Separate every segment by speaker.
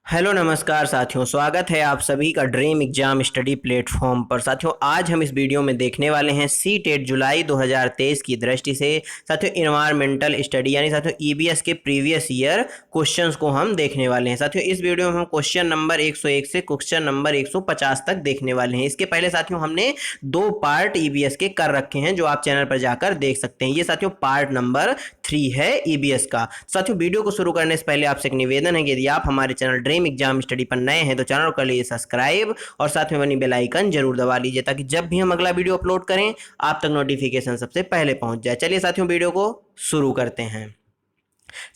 Speaker 1: Hello नमस्कार साथियों, स्वागत है आप सभी का ड्रीम एग्जाम स्टडी प्लेटफॉर्म पर। साथियों, आज हम इस वीडियो में देखने वाले हैं सी टेट जुलाई 2023 की दृष्टि से साथियों इन्वायरमेंटल स्टडी यानी साथियों ईबीएस के प्रीवियस ईयर क्वेश्चंस को हम देखने वाले हैं। साथियों, इस वीडियो में हम क्वेश्चन नंबर 101 से क्वेश्चन नंबर 150 तक देखने वाले हैं। इसके पहले साथियों हमने 2 पार्ट ईबीएस के कर रखे हैं जो आप चैनल पर जाकर देख सकते हैं। ये साथियों पार्ट नंबर 3 है ईबीएस का। साथियों, वीडियो को शुरू करने से पहले आपसे एक निवेदन है कि यदि आप हमारे चैनल ड्रीम एग्जाम स्टडी पर नए हैं तो चैनल को कर लीजिए सब्सक्राइब और साथ में बनी बेल आइकन जरूर दबा लीजिए ताकि जब भी हम अगला वीडियो अपलोड करें आप तक नोटिफिकेशन सबसे पहले पहुंच जाए। चलिए साथियों, वीडियो को शुरू करते हैं।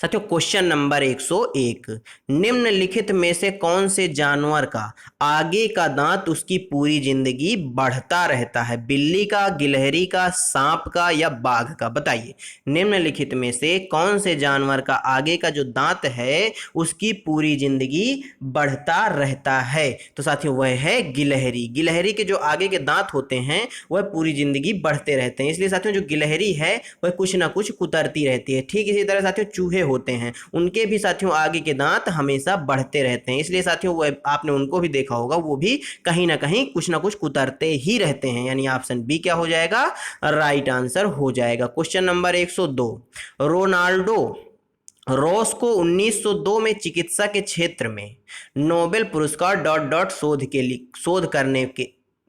Speaker 1: साथियों, क्वेश्चन नंबर 101, निम्नलिखित में से कौन से जानवर का आगे का दांत उसकी पूरी जिंदगी बढ़ता रहता है? बिल्ली का, गिलहरी का, सांप का या बाघ का? बताइए, निम्नलिखित में से कौन से जानवर का आगे का जो दांत है उसकी पूरी जिंदगी बढ़ता रहता है? तो साथियों वह है गिलहरी। गिलहरी के जो आगे के दांत होते हैं वह पूरी जिंदगी बढ़ते रहते हैं, इसलिए साथियों जो गिलहरी है वह कुछ ना कुछ कुतरती रहती है। ठीक इसी तरह साथियों चूहे होते हैं, उनके भी साथियों आगे के दांत हमेशा बढ़ते रहते हैं, इसलिए साथियों वो आपने उनको भी देखा होगा, वो भी कहीं ना कहीं कुछ ना कुछ कुतरते ही रहते हैं। यानी ऑप्शन बी क्या हो जाएगा? राइट आंसर हो जाएगा। क्वेश्चन नंबर 102, रोनाल्डो रॉस को 1902 में चिकित्सा के क्षेत्र में नोबेल पुरस्कार डॉट डॉट शोध करने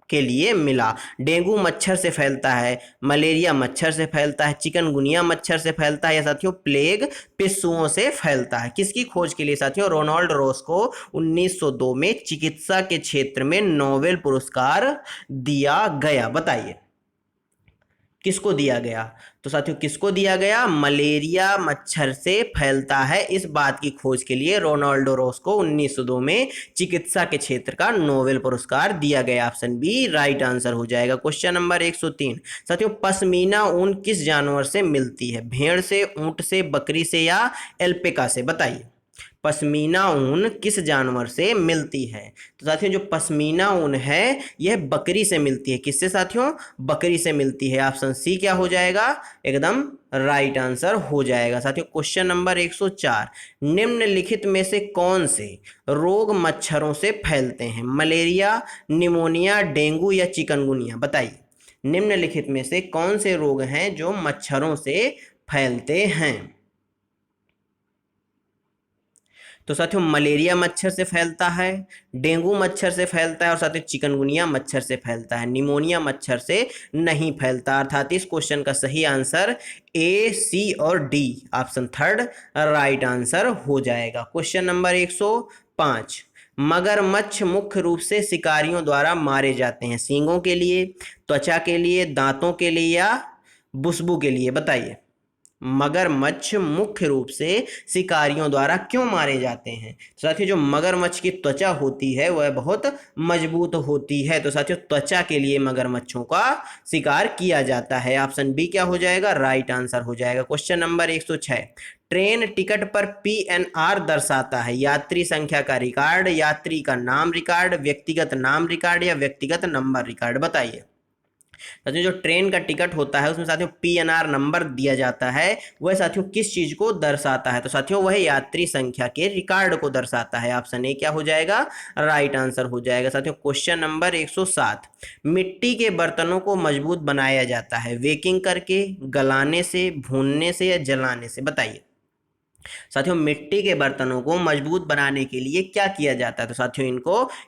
Speaker 1: के लिए मिला। डेंगू मच्छर से फैलता है, मलेरिया मच्छर से फैलता है, चिकनगुनिया मच्छर से फैलता है या साथियों प्लेग पिस्सुओं से फैलता है? किसकी खोज के लिए साथियों रोनाल्ड रॉस को 1902 में चिकित्सा के क्षेत्र में नोबेल पुरस्कार दिया गया? बताइए किसको दिया गया? तो साथियों किसको दिया गया? मलेरिया मच्छर से फैलता है इस बात की खोज के लिए रोनाल्डो रॉस को 1902 में चिकित्सा के क्षेत्र का नोबेल पुरस्कार दिया गया। ऑप्शन बी राइट आंसर हो जाएगा। क्वेश्चन नंबर 103, साथियों पश्मीना ऊन किस जानवर से मिलती है? भेड़ से, ऊंट से, बकरी से या एल्पेका से? बताइए पश्मीना ऊन किस जानवर से मिलती है? तो साथियों जो पश्मीना ऊन है यह बकरी से मिलती है। किससे साथियों? बकरी से मिलती है। ऑप्शन सी क्या हो जाएगा? एकदम राइट आंसर हो जाएगा। साथियों क्वेश्चन नंबर 104, निम्नलिखित में से कौन से रोग मच्छरों से फैलते हैं? मलेरिया, निमोनिया, डेंगू या चिकनगुनिया? बताइए निम्नलिखित में से कौन से रोग हैं जो मच्छरों से फैलते हैं? तो साथियों मलेरिया मच्छर से फैलता है, डेंगू मच्छर से फैलता है और साथियों चिकनगुनिया मच्छर से फैलता है। निमोनिया मच्छर से नहीं फैलता। अर्थात इस क्वेश्चन का सही आंसर ए, सी और D option third right answer हो जाएगा। क्वेश्चन नंबर 105, मगरमच्छ मुख्य रूप से शिकारियों द्वारा मारे जाते हैं सींगों के लिए, त्वचा के लिए, दांतों के लिए या खुशबू के लिए? बताइए मगरमच्छ मुख्य रूप से शिकारियों द्वारा क्यों मारे जाते हैं? तो साथियों जो मगरमच्छ की त्वचा होती है वह बहुत मजबूत होती है, तो साथियों त्वचा के लिए मगरमच्छों का शिकार किया जाता है। ऑप्शन बी क्या हो जाएगा? राइट आंसर हो जाएगा। क्वेश्चन नंबर 106, ट्रेन टिकट पर पीएनआर दर्शाता है यात्री संख्या का रिकॉर्ड, यात्री का नाम रिकॉर्ड, व्यक्तिगत नाम रिकॉर्ड या व्यक्तिगत नंबर रिकॉर्ड? बताइए साथियों जो ट्रेन का टिकट होता है उसमें साथियों पीएनआर नंबर दिया जाता है, वह साथियों किस चीज को दर्शाता है? तो साथियों वह यात्री संख्या के रिकॉर्ड को दर्शाता है। ऑप्शन ए क्या हो जाएगा? राइट आंसर हो जाएगा। साथियों क्वेश्चन नंबर 107, मिट्टी के बर्तनों को मजबूत बनाया जाता है बेकिंग करके, गलाने से, भूनने से या जलाने से? बताइए साथियों मिट्टी के बर्तनों को मजबूत बनाने के लिए क्या किया जाता है? तो साथियों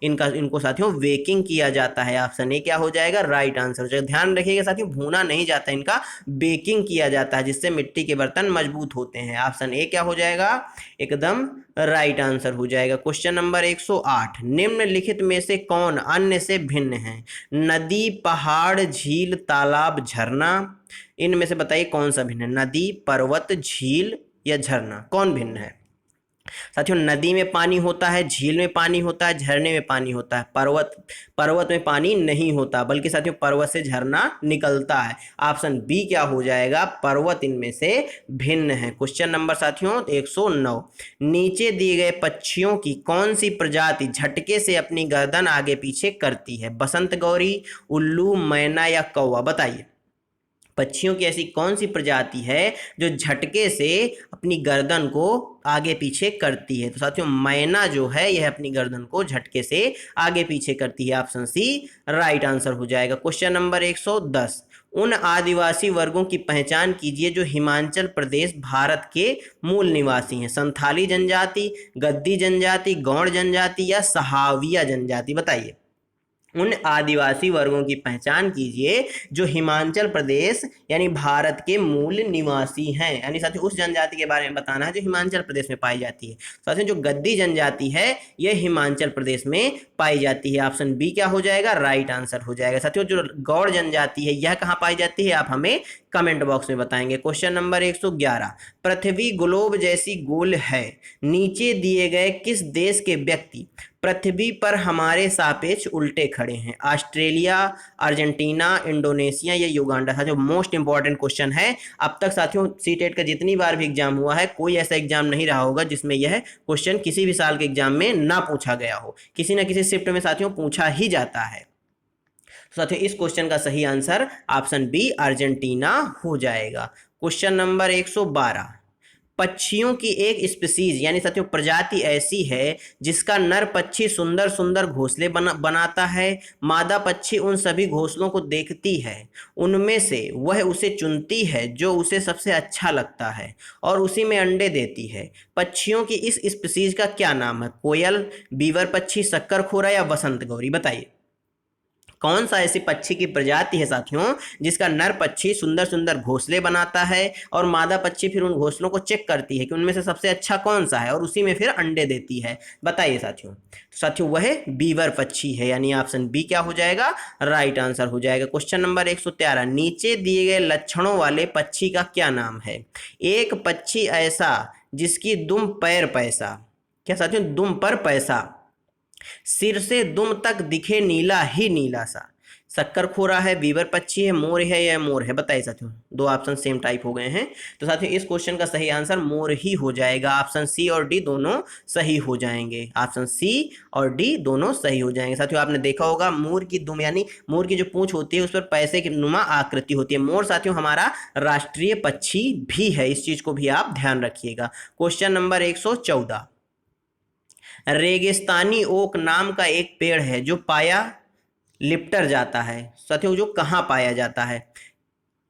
Speaker 1: इनको साथियों बेकिंग किया जाता है। ऑप्शन ए क्या हो जाएगा? राइट आंसर हो जाएगा। ध्यान रखिएगा साथियों भूना नहीं जाता, इनका बेकिंग किया जाता है जिससे मिट्टी के बर्तन मजबूत होते हैं। ऑप्शन ए क्या हो जाएगा? एकदम राइट आंसर हो जाएगा। क्वेश्चन नंबर 108, निम्नलिखित में से कौन अन्य से भिन्न है? नदी, पहाड़, झील, तालाब, झरना? इनमें से बताइए कौन सा भिन्न है? नदी, पर्वत, झील या झरना? कौन भिन्न है? साथियों नदी में पानी होता है, झील में पानी होता है, झरने में पानी होता है, पर्वत में पानी नहीं होता, बल्कि साथियों पर्वत से झरना निकलता है। ऑप्शन बी क्या हो जाएगा? पर्वत इनमें से भिन्न है। क्वेश्चन नंबर साथियों 109, नीचे दिए गए पक्षियों की कौन सी प्रजाति झटके से अपनी गर्दन आगे पीछे करती है? बसंत गौरी, उल्लू, मैना या कौवा? बताइए पक्षियों की ऐसी कौन सी प्रजाति है जो झटके से अपनी गर्दन को आगे पीछे करती है? तो साथियों मैना जो है यह अपनी गर्दन को झटके से आगे पीछे करती है। ऑप्शन सी राइट आंसर हो जाएगा। क्वेश्चन नंबर 110, उन आदिवासी वर्गों की पहचान कीजिए जो हिमाचल प्रदेश भारत के मूल निवासी हैं। संथाली जनजाति, गद्दी जनजाति, गौड़ जनजाति या सहाविया जनजाति? बताइए। उन आदिवासी वर्गों की पहचान कीजिए जो हिमाचल प्रदेश यानी भारत के मूल निवासी हैं। यानी साथियों उस जनजाति के बारे में बताना है जो हिमाचल प्रदेश में पाई जाती है। साथियों जो गद्दी जनजाति है यह हिमाचल प्रदेश में पाई जाती है। ऑप्शन बी क्या हो जाएगा? राइट आंसर हो जाएगा। साथियों जो गौड़ जनजाति है यह कहाँ पाई जाती है? आप हमें कमेंट बॉक्स में बताएंगे। क्वेश्चन नंबर 111, पृथ्वी ग्लोब जैसी गोल है, नीचे दिए गए किस देश के व्यक्ति पृथ्वी पर हमारे सापेक्ष उल्टे खड़े हैं? ऑस्ट्रेलिया, अर्जेंटीना, इंडोनेशिया या युगांडा? साथियों मोस्ट इंपॉर्टेंट क्वेश्चन है। अब तक साथियों सीटेट का जितनी बार भी एग्जाम हुआ है कोई ऐसा एग्जाम नहीं रहा होगा जिसमें यह क्वेश्चन किसी भी साल के एग्जाम में ना पूछा गया हो। किसी न किसी शिफ्ट में साथियों पूछा ही जाता है। साथियों इस क्वेश्चन का सही आंसर ऑप्शन बी अर्जेंटीना हो जाएगा। क्वेश्चन नंबर 112, पक्षियों की एक स्पीसीज यानी साथियों प्रजाति ऐसी है जिसका नर पक्षी सुंदर सुंदर घोंसले बनाता है, मादा पक्षी उन सभी घोंसलों को देखती है, उनमें से वह उसे चुनती है जो उसे सबसे अच्छा लगता है और उसी में अंडे देती है। पक्षियों की इस स्पीसीज का क्या नाम है? कोयल, बीवर पक्षी, शक्करखोरा या बसंत गौरी? बताइए कौन सा ऐसी पक्षी की प्रजाति है साथियों जिसका नर पक्षी सुंदर सुंदर घोंसले बनाता है और मादा पक्षी फिर उन घोंसलों को चेक करती है कि उनमें से सबसे अच्छा कौन सा है और उसी में फिर अंडे देती है? बताइए साथियों। तो साथियों वह बीवर पक्षी है, यानी ऑप्शन बी क्या हो जाएगा? राइट आंसर हो जाएगा। क्वेश्चन नंबर 113, नीचे दिए गए लक्षणों वाले पक्षी का क्या नाम है? एक पक्षी ऐसा जिसकी दुम पैर पैसा, क्या साथियों दुम पर पैसा, सिर से दुम तक दिखे नीला ही नीला सा, शक्करखोरा है, बीवर पक्षी है, मोर है या मोर है? बताइए साथियों, दो ऑप्शन सेम टाइप हो गए हैं। तो साथियों इस क्वेश्चन का सही आंसर मोर ही हो जाएगा। ऑप्शन सी और डी दोनों सही हो जाएंगे। ऑप्शन सी और डी दोनों सही हो जाएंगे। साथियों आपने देखा होगा मोर की दुम यानी मोर की जो पूंछ होती है उस पर पैसे की नुमा आकृति होती है। मोर साथियों हमारा राष्ट्रीय पक्षी भी है, इस चीज को भी आप ध्यान रखिएगा। क्वेश्चन नंबर 114, रेगिस्तानी ओक नाम का एक पेड़ है जो पाया लिप्टर जाता है। साथियों जो कहाँ पाया जाता है?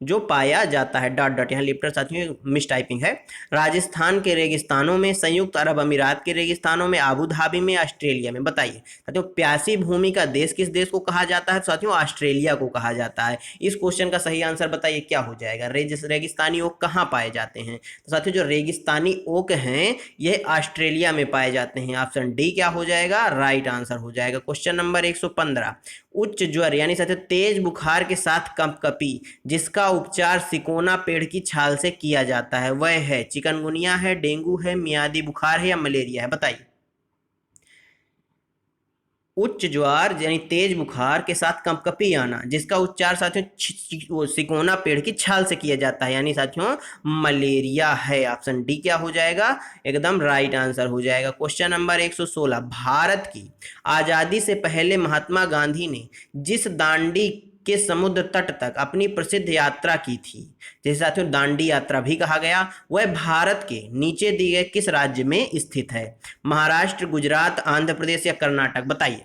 Speaker 1: जो पाया जाता है डॉट डॉट, यहाँ लिप्टर साथियों मिस टाइपिंग है। राजस्थान के रेगिस्तानों में, संयुक्त अरब अमीरात के रेगिस्तानों में, आबू धाबी में, ऑस्ट्रेलिया में? बताइए साथियों प्यासी भूमि का देश किस देश को कहा जाता है? साथियों ऑस्ट्रेलिया को कहा जाता है। इस क्वेश्चन का सही आंसर बताइए क्या हो जाएगा? रेगिस्तानी ओक कहाँ पाए जाते हैं? तो साथियों जो रेगिस्तानी ओक हैं ये ऑस्ट्रेलिया में पाए जाते हैं। ऑप्शन डी क्या हो जाएगा? राइट आंसर हो जाएगा। क्वेश्चन नंबर 115, उच्च ज्वर यानी साथियों तेज बुखार के साथ कंपकपी जिसका उपचार सिकोना पेड़ की छाल से किया जाता है वह है? चिकनगुनिया है, डेंगू है, मियादी बुखार है या मलेरिया है? बताइए। उच्च ज्वर यानी तेज बुखार के साथ कंपकपी आना जिसका उपचार साथियों सिकोना पेड़ की छाल से किया जाता है, यानी साथियों मलेरिया है। ऑप्शन डी क्या हो जाएगा? एकदम राइट आंसर हो जाएगा। क्वेश्चन नंबर 116, भारत की आजादी से पहले महात्मा गांधी ने जिस दांडी के समुद्र तट तक अपनी प्रसिद्ध यात्रा की थी, जिसे साथियों दांडी यात्रा भी कहा गया, वह भारत के नीचे दिए गए किस राज्य में स्थित है? महाराष्ट्र, गुजरात, आंध्र प्रदेश या कर्नाटक? बताइए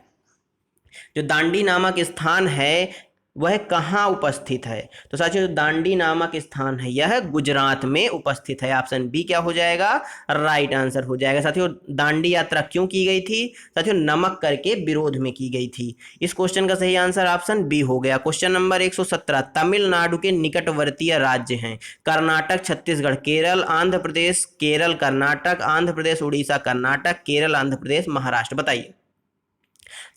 Speaker 1: जो दांडी नामक स्थान है वह कहाँ उपस्थित है? तो साथियों दांडी नामक स्थान है यह गुजरात में उपस्थित है। ऑप्शन बी क्या हो जाएगा? राइट आंसर हो जाएगा। साथियों दांडी यात्रा क्यों की गई थी? साथियों नमक कर के विरोध में की गई थी। इस क्वेश्चन का सही आंसर ऑप्शन बी हो गया। क्वेश्चन नंबर 117, तमिलनाडु के निकटवर्तीय राज्य हैं कर्नाटक, छत्तीसगढ़, केरल, आंध्र प्रदेश, केरल कर्नाटक, आंध्र प्रदेश उड़ीसा, कर्नाटक, केरल आंध्र प्रदेश, महाराष्ट्र? बताइए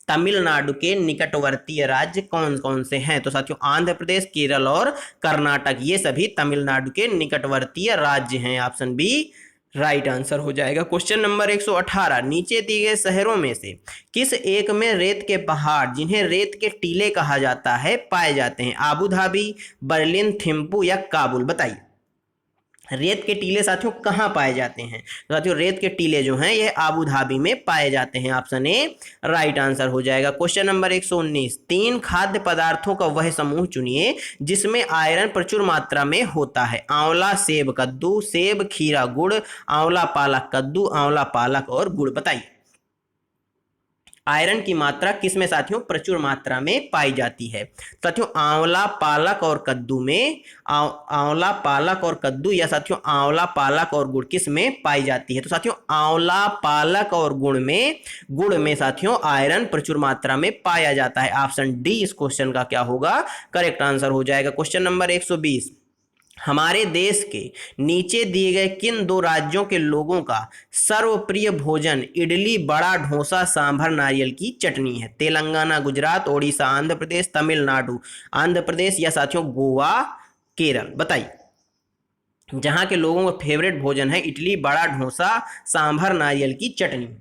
Speaker 1: तमिलनाडु के निकटवर्तीय राज्य कौन कौन से हैं? तो साथियों आंध्र प्रदेश, केरल और कर्नाटक ये सभी तमिलनाडु के निकटवर्तीय राज्य हैं। ऑप्शन बी राइट आंसर हो जाएगा। क्वेश्चन नंबर 118, नीचे दिए गए शहरों में से किस एक में रेत के पहाड़ जिन्हें रेत के टीले कहा जाता है पाए जाते हैं? आबू धाबी, बर्लिन, थिम्पू या काबुल? बताइए रेत के टीले साथियों कहाँ पाए जाते हैं? तो साथियों रेत के टीले जो हैं ये आबू धाबी में पाए जाते हैं। ऑप्शन ए राइट आंसर हो जाएगा। क्वेश्चन नंबर 119, 3 खाद्य पदार्थों का वह समूह चुनिए जिसमें आयरन प्रचुर मात्रा में होता है। आंवला, सेब, कद्दू, सेब, खीरा, गुड़, आंवला, पालक, कद्दू, आंवला, पालक और गुड़। बताइए आयरन की मात्रा किसमें साथियों प्रचुर मात्रा में पाई जाती है? साथियों आंवला, पालक और कद्दू में आंवला, पालक और कद्दू या साथियों आंवला, पालक और गुड़ किस में पाई जाती है? तो साथियों आंवला, पालक और गुड़ में साथियों आयरन प्रचुर मात्रा में पाया जाता है। ऑप्शन डी इस क्वेश्चन का क्या होगा? करेक्ट आंसर हो जाएगा। क्वेश्चन नंबर 120, हमारे देश के नीचे दिए गए किन 2 राज्यों के लोगों का सर्वप्रिय भोजन इडली, बड़ा, डोसा, सांभर, नारियल की चटनी है? तेलंगाना, गुजरात, ओडिशा, आंध्र प्रदेश, तमिलनाडु, आंध्र प्रदेश या साथियों गोवा, केरल। बताइए जहां के लोगों का फेवरेट भोजन है इडली, बड़ा, डोसा, सांभर, नारियल की चटनी।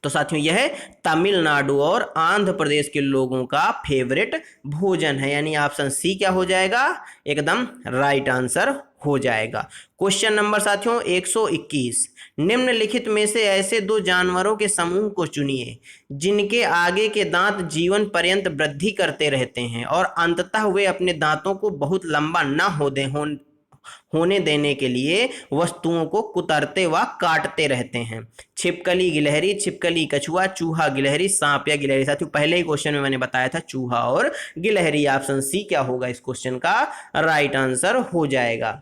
Speaker 1: तो साथियों यह तमिलनाडु और आंध्र प्रदेश के लोगों का फेवरेट भोजन है, यानी ऑप्शन सी क्या हो जाएगा? एकदम राइट आंसर हो जाएगा। क्वेश्चन नंबर साथियों 121, निम्नलिखित में से ऐसे 2 जानवरों के समूह को चुनिए जिनके आगे के दांत जीवन पर्यंत वृद्धि करते रहते हैं और अंततः वे अपने दांतों को बहुत लंबा न होने देने के लिए वस्तुओं को कुतरते व काटते रहते हैं। छिपकली, गिलहरी, छिपकली, कछुआ, चूहा, गिलहरी, सांप या गिलहरी। साथियों पहले ही क्वेश्चन में मैंने बताया था चूहा और गिलहरी। ऑप्शन सी क्या होगा इस क्वेश्चन का? राइट आंसर हो जाएगा।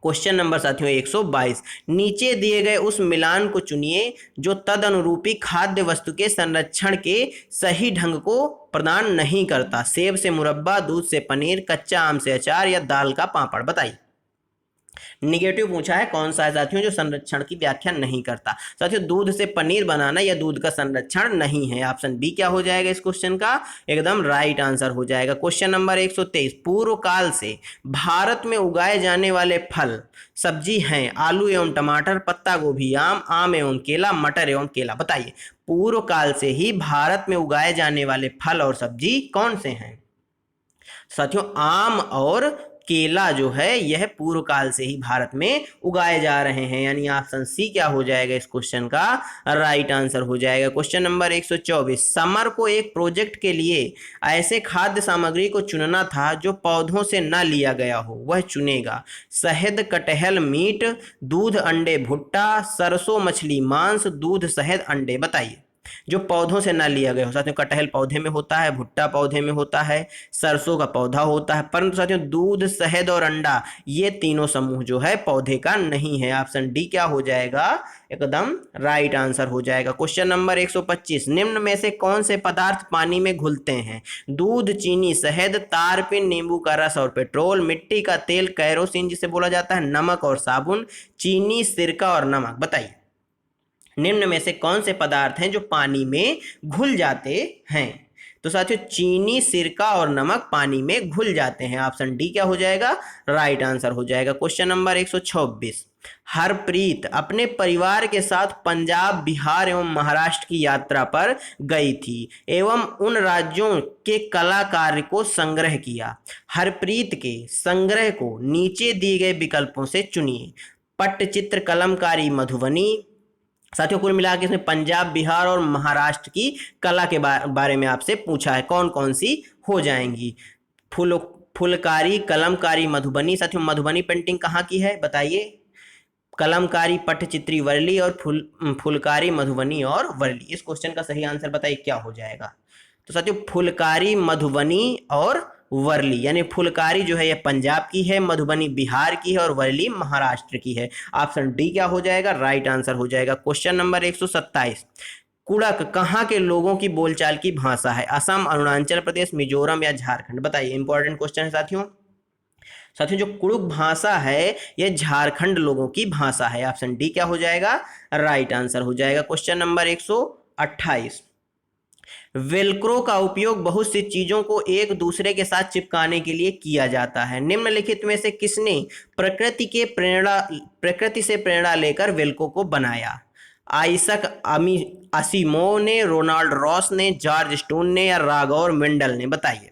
Speaker 1: क्वेश्चन नंबर साथियों 122, नीचे दिए गए उस मिलान को चुनिए जो तदनुरूपी खाद्य वस्तु के संरक्षण के सही ढंग को प्रदान नहीं करता। सेब से मुरब्बा, दूध से पनीर, कच्चा आम से अचार या दाल का पापड़। बताइए निगेटिव पूछा है कौन सा है साथियों जो संरक्षण की व्याख्या नहीं करता? साथियों दूध से पनीर बनाना या दूध का संरक्षण नहीं है। ऑप्शन बी क्या हो जाएगा इस क्वेश्चन का? एकदम राइट आंसर हो जाएगा। क्वेश्चन नंबर 123, पूर्व काल से भारत में उगाए जाने वाले फल सब्जी हैं आलू एवं टमाटर, पत्ता गोभी, आम एवं केला, मटर एवं केला। बताइए पूर्व काल से ही भारत में उगाए जाने वाले फल और सब्जी कौन से हैं? साथियों आम और केला जो है यह पूर्व काल से ही भारत में उगाए जा रहे हैं, यानी ऑप्शन सी क्या हो जाएगा इस क्वेश्चन का? राइट आंसर हो जाएगा। क्वेश्चन नंबर 124, समर को एक प्रोजेक्ट के लिए ऐसे खाद्य सामग्री को चुनना था जो पौधों से न लिया गया हो, वह चुनेगा। शहद, कटहल, मीट, दूध, अंडे, भुट्टा, सरसों, मछली, मांस, दूध, शहद, अंडे। बताइए जो पौधों से ना लिया गया हो। साथियों कटहल पौधे में होता है, भुट्टा पौधे में होता है, सरसों का पौधा होता है, परंतु साथियों दूध, शहद और अंडा ये तीनों समूह जो है पौधे का नहीं है। ऑप्शन डी क्या हो जाएगा? एकदम राइट आंसर हो जाएगा। क्वेश्चन नंबर 125, निम्न में से कौन से पदार्थ पानी में घुलते हैं? दूध, चीनी, शहद, तारपीन, नींबू का रस और पेट्रोल, मिट्टी का तेल, कैरोसिन जिसे बोला जाता है, नमक और साबुन, चीनी, सिरका और नमक। बताइए निम्न में से कौन से पदार्थ हैं जो पानी में घुल जाते हैं? तो साथियों चीनी, सिरका और नमक पानी में घुल जाते हैं। ऑप्शन डी क्या हो जाएगा? राइट आंसर हो जाएगा। क्वेश्चन नंबर 126, हरप्रीत अपने परिवार के साथ पंजाब, बिहार एवं महाराष्ट्र की यात्रा पर गई थी एवं उन राज्यों के कला कार्य को संग्रह किया। हरप्रीत के संग्रह को नीचे दिए गए विकल्पों से चुनिए। पट्टचित्र, कलमकारी, मधुबनी। साथियों कुल मिला के इसमें पंजाब, बिहार और महाराष्ट्र की कला के बारे में आपसे पूछा है, कौन कौन सी हो जाएंगी? फुलकारी, कलमकारी, मधुबनी। साथियों मधुबनी पेंटिंग कहाँ की है बताइए? कलमकारी पट्टचित्री वर्ली और फुलकारी मधुबनी और वर्ली। इस क्वेश्चन का सही आंसर बताइए क्या हो जाएगा? तो साथियों फुलकारी, मधुबनी और वर्ली, यानी फुलकारी जो है यह पंजाब की है, मधुबनी बिहार की है और वर्ली महाराष्ट्र की है। ऑप्शन डी क्या हो जाएगा? राइट आंसर हो जाएगा। क्वेश्चन नंबर 127, कुड़क कहाँ के लोगों की बोलचाल की भाषा है? असम, अरुणाचल प्रदेश, मिजोरम या झारखंड। बताइए इंपॉर्टेंट क्वेश्चन है साथियों। साथियों जो कुड़ुक भाषा है यह झारखंड लोगों की भाषा है। ऑप्शन डी क्या हो जाएगा? राइट आंसर हो जाएगा। क्वेश्चन नंबर 128, वेल्क्रो का उपयोग बहुत सी चीजों को एक दूसरे के साथ चिपकाने के लिए किया जाता है। निम्नलिखित में से किसने प्रकृति से प्रेरणा लेकर वेल्क्रो को बनाया? आइजक असिमोव ने, रोनाल्ड रॉस ने, जॉर्ज स्टोन ने या रागौर मेंडल ने। बताइए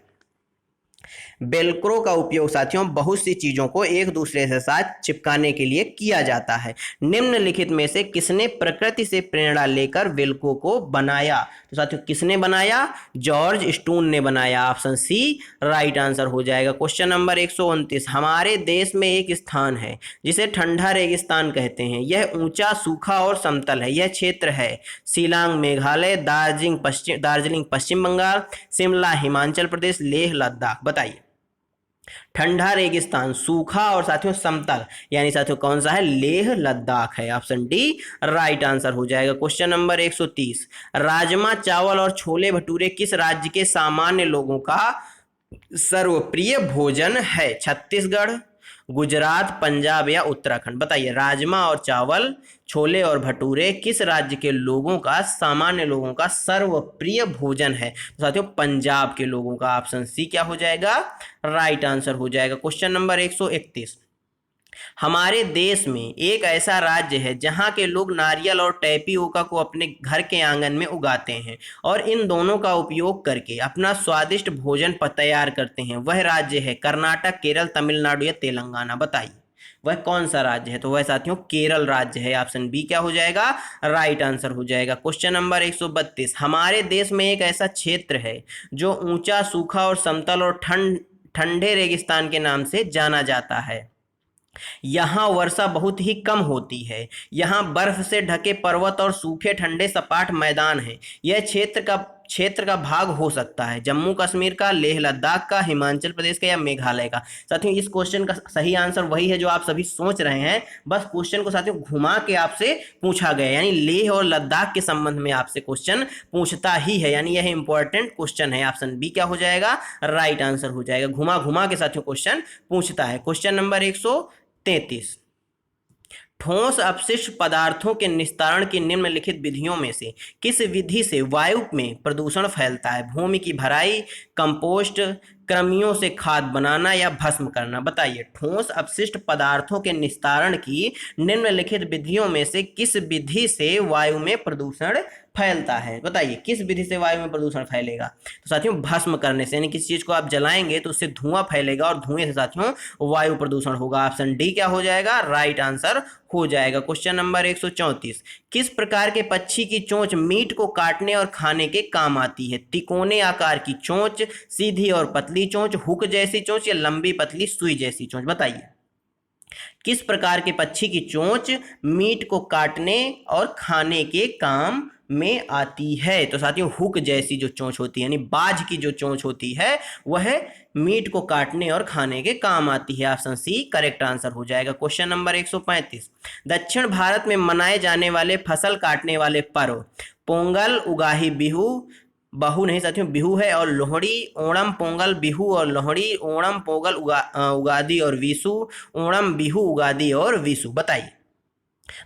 Speaker 1: वेलक्रो का उपयोग साथियों बहुत सी चीजों को एक दूसरे से साथ चिपकाने के लिए किया जाता है। निम्नलिखित में से किसने प्रकृति से प्रेरणा लेकर वेलक्रो को बनाया? तो साथियों किसने बनाया? जॉर्ज स्टून ने बनाया। ऑप्शन सी राइट आंसर हो जाएगा। क्वेश्चन नंबर 129, हमारे देश में एक स्थान है जिसे ठंडा रेगिस्तान कहते हैं। यह ऊंचा, सूखा और समतल है। यह क्षेत्र है शिलांग मेघालय, दार्जिलिंग पश्चिम बंगाल, शिमला हिमाचल प्रदेश, लेह लद्दाख। बताइए। ठंडा रेगिस्तान, सूखा और साथियों समतल, यानी साथियों कौन सा है? लेह लद्दाख है। ऑप्शन डी राइट आंसर हो जाएगा। क्वेश्चन नंबर 130, राजमा चावल और छोले भटूरे किस राज्य के सामान्य लोगों का सर्वप्रिय भोजन है? छत्तीसगढ़, गुजरात, पंजाब या उत्तराखंड। बताइए। राजमा और चावल, छोले और भटूरे किस राज्य के लोगों का, सामान्य लोगों का सर्वप्रिय भोजन है? तो साथियों पंजाब के लोगों का। ऑप्शन सी क्या हो जाएगा? राइट आंसर हो जाएगा। क्वेश्चन नंबर 131, हमारे देश में एक ऐसा राज्य है जहां के लोग नारियल और टैपियोका को अपने घर के आंगन में उगाते हैं और इन दोनों का उपयोग करके अपना स्वादिष्ट भोजन तैयार करते हैं। वह राज्य है कर्नाटक, केरल, तमिलनाडु या तेलंगाना। बताइए वह कौन सा राज्य है? तो वह साथियों केरल राज्य है। ऑप्शन बी क्या हो जाएगा? राइट आंसर हो जाएगा। क्वेश्चन नंबर 132, हमारे देश में एक ऐसा क्षेत्र है जो ऊंचा, सूखा और समतल और ठंडे रेगिस्तान के नाम से जाना जाता है। यहाँ वर्षा बहुत ही कम होती है। यहाँ बर्फ से ढके पर्वत और सूखे ठंडे सपाट मैदान हैं। यह क्षेत्र का भाग हो सकता है जम्मू कश्मीर का, लेह लद्दाख का, हिमाचल प्रदेश का या मेघालय का। साथियों इस क्वेश्चन का सही आंसर वही है जो आप सभी सोच रहे हैं। बस क्वेश्चन को साथियों घुमा के आपसे पूछा गया, यानी लेह और लद्दाख के संबंध में आपसे क्वेश्चन पूछता ही है, यानी यह इंपॉर्टेंट क्वेश्चन है। ऑप्शन बी क्या हो जाएगा? राइट आंसर हो जाएगा। घुमा घुमा के साथियों क्वेश्चन पूछता है। क्वेश्चन नंबर 133, ठोस अपशिष्ट पदार्थों के निस्तारण की निम्नलिखित विधियों में से किस विधि से वायु में प्रदूषण फैलता है? भूमि की भराई, कंपोस्ट, कृमियों से खाद बनाना या भस्म करना। बताइए। ठोस अपशिष्ट पदार्थों के निस्तारण की निम्नलिखित विधियों में से किस विधि से वायु में प्रदूषण फैलता है? बताइए किस विधि से वायु में प्रदूषण फैलेगा? तो साथियों भस्म करने से, यानी किसी चीज को आप जलाएंगे तो उससे धुआं फैलेगा और धुएं से साथियों वायु प्रदूषण होगा। ऑप्शन डी क्या हो जाएगा? राइट आंसर हो जाएगा। क्वेश्चन नंबर 134, किस प्रकार के पक्षी की चोंच मीट को काटने और खाने के काम आती है? तिकोने आकार की चोंच, सीधी और पतली चोंच, हुक जैसी चोंच या लंबी पतली सुई जैसी चोंच। बताइए किस प्रकार के पक्षी की चोंच मीट को काटने और खाने के काम में आती है? तो साथियों हुक जैसी जो चोंच होती है, यानी बाज की जो चोंच होती है वह मीट को काटने और खाने के काम आती है। ऑप्शन सी करेक्ट आंसर हो जाएगा। क्वेश्चन नंबर 135, दक्षिण भारत में मनाए जाने वाले फसल काटने वाले पर्व पोंगल, उगाही, बिहू, बहु नहीं साथियों बिहू है, और लोहड़ी, ओणम, पोंगल, बिहू और लोहड़ी, ओणम, पोंगल, उगादी और विशु, ओणम, बिहू, उगादी और विशु। बताइए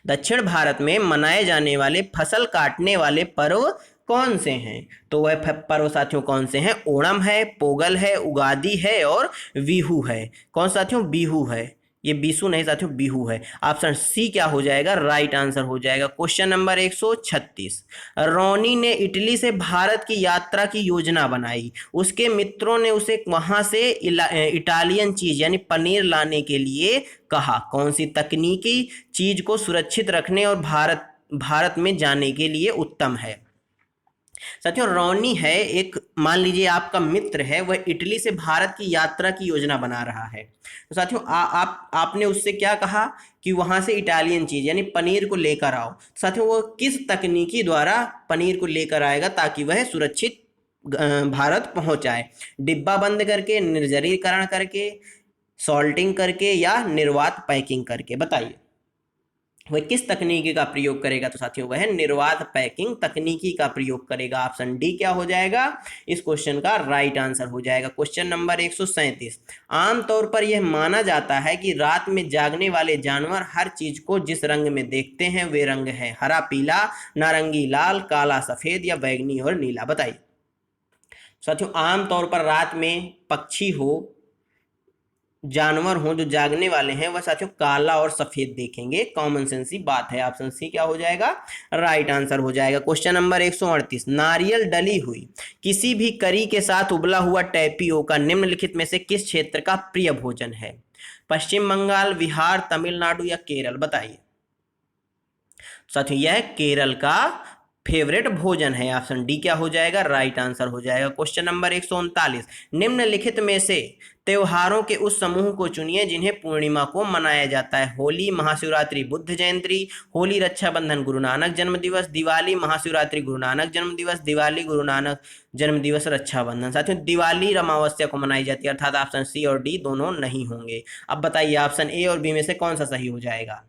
Speaker 1: दक्षिण भारत में मनाए जाने वाले फसल काटने वाले पर्व कौन से हैं? तो वह पर्व साथियों कौन से हैं? ओणम है, पोगल है, उगादी है और बिहू है। कौन साथियों? बिहू है। ये बिशु नहीं साथियों बिहू है। ऑप्शन सी क्या हो जाएगा? राइट आंसर हो जाएगा। क्वेश्चन नंबर 136, रोनी ने इटली से भारत की यात्रा की योजना बनाई। उसके मित्रों ने उसे वहां से इटालियन चीज यानी पनीर लाने के लिए कहा। कौन सी तकनीकी चीज को सुरक्षित रखने और भारत में जाने के लिए उत्तम है? साथियों रोनी है एक, मान लीजिए आपका मित्र है, वह इटली से भारत की यात्रा की योजना बना रहा है। तो साथियों आपने उससे क्या कहा कि वहां से इटालियन चीज यानी पनीर को लेकर आओ। साथियों वो किस तकनीकी द्वारा पनीर को लेकर आएगा ताकि वह सुरक्षित भारत पहुंच जाए? डिब्बा बंद करके, निर्जलीकरण करके, सॉल्टिंग करके या निर्वात पैकिंग करके? बताइए वह किस तकनीकी का प्रयोग करेगा? तो साथियों वह निर्वात पैकिंग तकनीकी का प्रयोग करेगा। ऑप्शन डी क्या हो जाएगा? इस क्वेश्चन का राइट आंसर हो जाएगा। क्वेश्चन नंबर 137, आमतौर पर यह माना जाता है कि रात में जागने वाले जानवर हर चीज को जिस रंग में देखते हैं वे रंग है हरा, पीला, नारंगी, लाल, काला, सफेद या बैंगनी और नीला। बताइए साथियों आमतौर पर रात में पक्षी हो जानवर हों जो जागने वाले हैं वह साथियों काला और सफेद देखेंगे। कॉमन सेंस ही बात है। ऑप्शन सी क्या हो जाएगा? राइट आंसर हो जाएगा। क्वेश्चन नंबर 138, नारियल डली हुई किसी भी करी के साथ उबला हुआ टैपियोका निम्नलिखित में से किस क्षेत्र का प्रिय भोजन है? पश्चिम बंगाल, बिहार, तमिलनाडु या केरल? बताइए साथियों, यह केरल का फेवरेट भोजन है। ऑप्शन डी क्या हो जाएगा? राइट आंसर हो जाएगा। क्वेश्चन नंबर 139, निम्नलिखित में से त्योहारों के उस समूह को चुनिए जिन्हें पूर्णिमा को मनाया जाता है। होली, महाशिवरात्रि, बुद्ध जयंती, होली, रक्षाबंधन, गुरु नानक जन्म दिवस, दिवाली, महाशिवरात्रि, गुरु नानक जन्म दिवस, दिवाली, गुरु नानक जन्म दिवस, रक्षाबंधन। साथियों, दिवाली अमावस्या को मनाई जाती है, अर्थात ऑप्शन सी और डी दोनों नहीं होंगे। अब बताइए ऑप्शन ए और बी में से कौन सा सही हो जाएगा?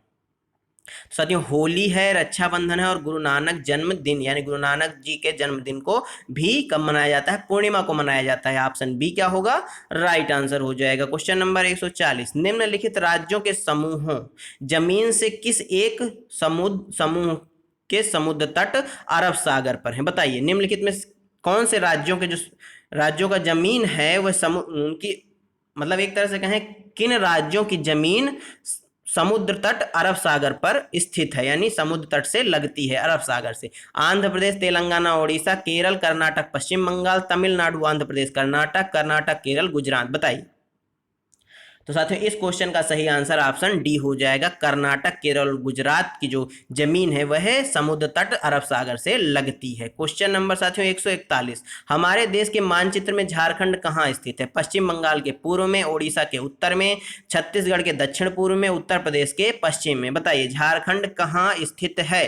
Speaker 1: साथियों, होली है, रक्षाबंधन है और गुरु नानक जन्मदिन यानी गुरु नानक जी के जन्मदिन को भी कब मनाया जाता है? पूर्णिमा को मनाया जाता है। ऑप्शन बी क्या होगा? राइट आंसर हो जाएगा। क्वेश्चन नंबर 140, निम्नलिखित राज्यों के समूहों जमीन से किस एक समूह के समुद्र तट अरब सागर पर है? बताइए निम्नलिखित में कौन से राज्यों का जमीन है वह उनकी मतलब एक तरह से कहें किन राज्यों की जमीन समुद्र तट अरब सागर पर स्थित है, यानी समुद्र तट से लगती है अरब सागर से? आंध्र प्रदेश, तेलंगाना, ओडिशा, केरल, कर्नाटक, पश्चिम बंगाल, तमिलनाडु, आंध्र प्रदेश, कर्नाटक, कर्नाटक, केरल, गुजरात? बताइए। तो साथियों, इस क्वेश्चन का सही आंसर ऑप्शन डी हो जाएगा। कर्नाटक, केरल, गुजरात की जो जमीन है वह समुद्र तट अरब सागर से लगती है। क्वेश्चन नंबर साथियों 141, हमारे देश के मानचित्र में झारखंड कहाँ स्थित है? पश्चिम बंगाल के पूर्व में, ओडिशा के उत्तर में, छत्तीसगढ़ के दक्षिण पूर्व में, उत्तर प्रदेश के पश्चिम में? बताइए झारखंड कहाँ स्थित है?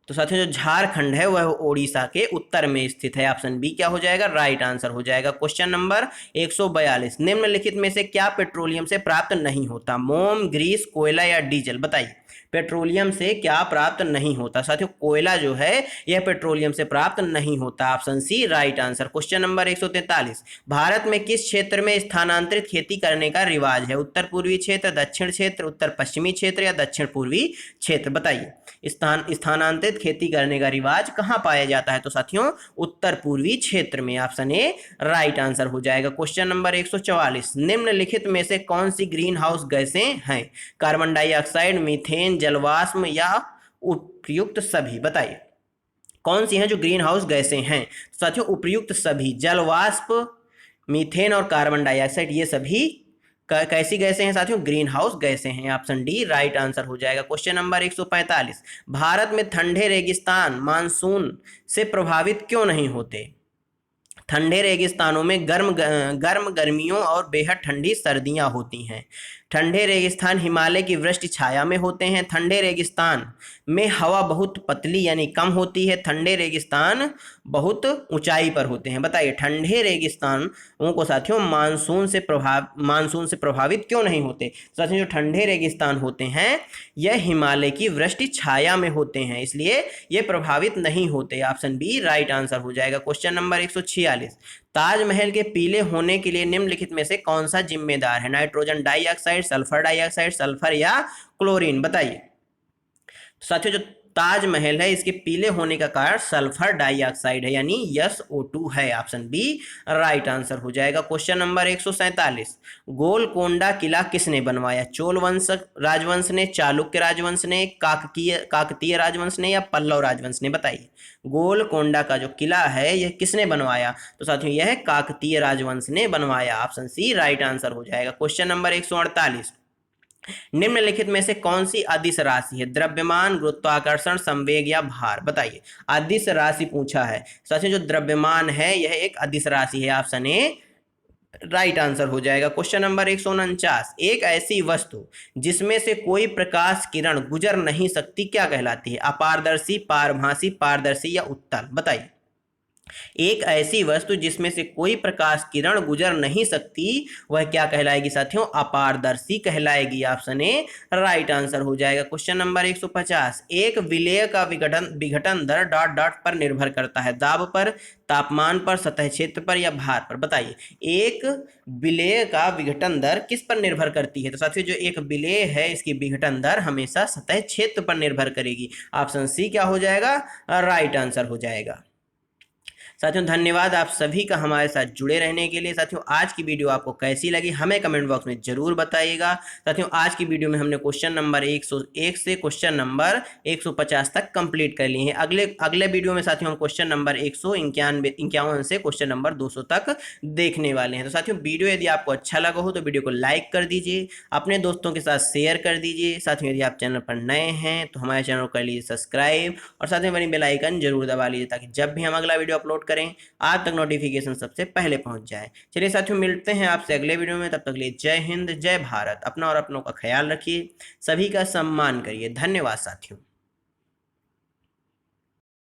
Speaker 1: तो साथियों, जो झारखंड है वह ओडिशा के उत्तर में स्थित है। ऑप्शन बी क्या हो जाएगा? राइट आंसर हो जाएगा। क्वेश्चन नंबर 142, निम्नलिखित में से क्या पेट्रोलियम से प्राप्त नहीं होता? मोम, ग्रीस, कोयला या डीजल? बताइए पेट्रोलियम से क्या प्राप्त नहीं होता? साथियों, कोयला जो है यह पेट्रोलियम से प्राप्त नहीं होता। Option C right answer. Question number 143, Bharat में किस क्षेत्र में स्थानांतरित खेती करने का रिवाज है? उत्तर पूर्वी क्षेत्र, दक्षिण क्षेत्र, उत्तर पश्चिमी क्षेत्र या दक्षिण पूर्वी क्षेत्र? बताइए स्थानांतरित खेती करने का रिवाज कहाँ पाया जाता है? तो साथियों, उत्तर पूर्वी क्षेत्र में। ऑप्शन ए राइट आंसर हो जाएगा। क्वेश्चन नंबर 144, निम्नलिखित में से कौन सी ग्रीन हाउस गैसें हैं? कार्बन डाइऑक्साइड, मीथेन, जलवाष्प या उपयुक्त सभी? बताइए कौन सी हैं जो ग्रीन हाउस गैसें हैं? साथियों, उपयुक्त सभी, जलवाष्प, मीथेन और कार्बन डाइऑक्साइड, ये सभी कैसी गैसें हैं साथियों? ग्रीन हाउस गैसें हैं। ऑप्शन डी राइट आंसर हो जाएगा। क्वेश्चन नंबर 145, भारत में ठंडे रेगिस्तान मानसून से प्रभावित क्यों नहीं होते? ठंडे रेगिस्तानों में गर्म गर्मियों और बेहद ठंडी सर्दियां होती हैं। ठंडे रेगिस्तान हिमालय की वृष्टि छाया में होते हैं। ठंडे रेगिस्तान में हवा बहुत पतली यानी कम होती है। ठंडे रेगिस्तान बहुत ऊंचाई पर होते हैं। बताइए ठंडे रेगिस्तानों को साथियों मानसून से प्रभावित क्यों नहीं होते? साथियों, जो ठंडे रेगिस्तान होते हैं यह हिमालय की वृष्टि छाया में होते हैं, इसलिए ये प्रभावित नहीं होते। ऑप्शन बी राइट आंसर हो जाएगा। क्वेश्चन नंबर 146, ताजमहल के पीले होने के लिए निम्नलिखित में से कौन सा जिम्मेदार है? Nitrogen dioxide, sulphur dioxide, sulphur या क्लोरीन? बताइए साथियों, जो ताजमहल है इसके पीले होने का कारण सल्फर डाइऑक्साइड है, यानी SO2 है। ऑप्शन बी राइट आंसर हो जाएगा। क्वेश्चन नंबर 147, गोलकोंडा किला किसने बनवाया? चोल वंश राजवंश ने, चालुक्य राजवंश ने, काकतीय राजवंश ने या पल्लव राजवंश ने? बताइए गोलकोंडा का जो किला है यह किसने बनवाया? तो साथियों, यह काकतीय राजवंश ने बनवाया। ऑप्शन सी राइट आंसर हो जाएगा। क्वेश्चन नंबर 148, निम्नलिखित में से कौन सी अदिश राशि है? द्रव्यमान, गुरुत्वाकर्षण, संवेग या भार? बताइए अदिश राशि पूछा है। साथियों, जो द्रव्यमान है यह एक अदिश राशि है। ऑप्शन ए राइट आंसर हो जाएगा। क्वेश्चन नंबर 149, एक ऐसी वस्तु जिसमें से कोई प्रकाश किरण गुजर नहीं सकती क्या कहलाती है? अपारदर्शी, पारभासी, पारदर्शी या उत्तल? बताइए एक ऐसी वस्तु जिसमें से कोई प्रकाश किरण गुजर नहीं सकती वह क्या कहलाएगी साथियों? अपारदर्शी कहलाएगी। ऑप्शन ए राइट आंसर हो जाएगा। क्वेश्चन नंबर 150, एक विलेय का विघटन दर डॉट डॉट पर निर्भर करता है? दाब पर, तापमान पर, सतह क्षेत्र पर या भार पर? बताइए एक विलेय का विघटन दर किस पर निर्भर करती है? तो साथियों, जो एक विलेय है इसकी विघटन दर हमेशा सतह क्षेत्र पर निर्भर करेगी। ऑप्शन सी क्या हो जाएगा? राइट आंसर हो जाएगा। साथियों धन्यवाद आप सभी का हमारे साथ जुड़े रहने के लिए। साथियों आज की वीडियो आपको कैसी लगी हमें कमेंट बॉक्स में जरूर बताइएगा। साथियों आज की वीडियो में हमने क्वेश्चन नंबर 101 से क्वेश्चन नंबर 150 तक कंप्लीट कर लिए हैं। अगले अगले वीडियो में साथियों हम क्वेश्चन नंबर 191 से क्वेश्चन नंबर 200 तक देखने वाले हैं। तो साथियों वीडियो यदि आपको अच्छा लगा हो तो वीडियो को लाइक कर दीजिए, अपने दोस्तों के साथ शेयर कर दीजिए। साथियों यदि आप चैनल पर नए हैं तो हमारे चैनल को कर लीजिए सब्सक्राइब और साथ में बनी बेल आइकन जरूर दबा लीजिए ताकि जब भी हम अगला वीडियो अपलोड करें आप तक नोटिफिकेशन सबसे पहले पहुंच जाए। चलिए साथियों मिलते हैं आपसे अगले वीडियो में, तब तक लिए जय हिंद जय भारत। अपना और अपनों का ख्याल रखिए, सभी का सम्मान करिए। धन्यवाद साथियों।